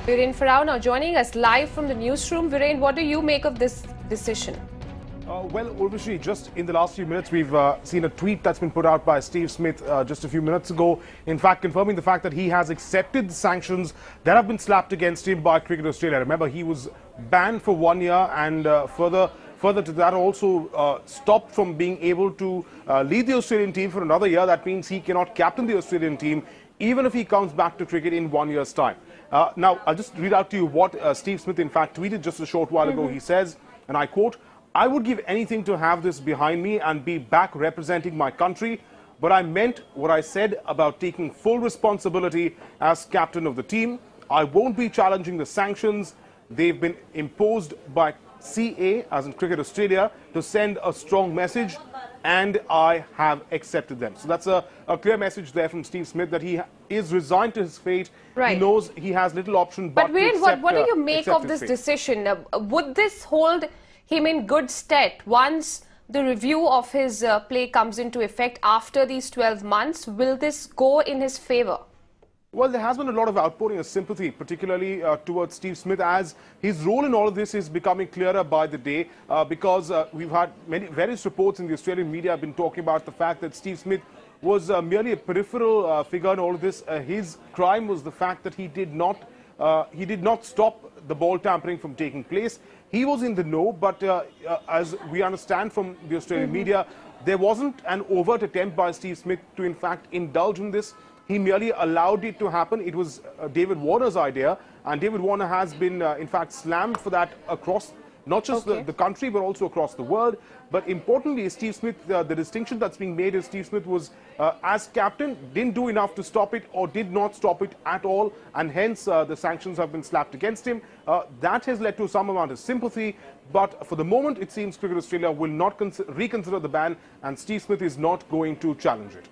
Viren Farao now joining us live from the newsroom. Viren, what do you make of this decision? Well, Urvashi, just in the last few minutes, we've seen a tweet that's been put out by Steve Smith just a few minutes ago. In fact, confirming the fact that he has accepted the sanctions that have been slapped against him by Cricket Australia. Remember, he was banned for 1 year and further to that also stopped from being able to lead the Australian team for another year. That means he cannot captain the Australian team even if he comes back to cricket in 1 year's time. Now, I'll just read out to you what Steve Smith, in fact, tweeted just a short while ago. He says, and I quote, "I would give anything to have this behind me and be back representing my country, but I meant what I said about taking full responsibility as captain of the team. I won't be challenging the sanctions. They've been imposed by CA, as in Cricket Australia, to send a strong message, and I have accepted them." So that's a clear message there from Steve Smith that he is resigned to his fate. Right. He knows he has little option but to accept, what do you make of this decision? Would this hold him in good stead once the review of his play comes into effect after these 12 months? Will this go in his favour? Well, there has been a lot of outpouring of sympathy, particularly towards Steve Smith, as his role in all of this is becoming clearer by the day, because we've had various reports in the Australian media have been talking about the fact that Steve Smith was merely a peripheral figure in all of this. His crime was the fact that he did not stop the ball tampering from taking place. He was in the know, but as we understand from the Australian media, there wasn't an overt attempt by Steve Smith to, in fact, indulge in this. He merely allowed it to happen. It was David Warner's idea, and David Warner has been, in fact, slammed for that across not just the country, but also across the world. But importantly, Steve Smith, the distinction that's being made is Steve Smith was, as captain, didn't do enough to stop it or did not stop it at all, and hence the sanctions have been slapped against him. That has led to some amount of sympathy, but for the moment, it seems Cricket Australia will not reconsider the ban, and Steve Smith is not going to challenge it.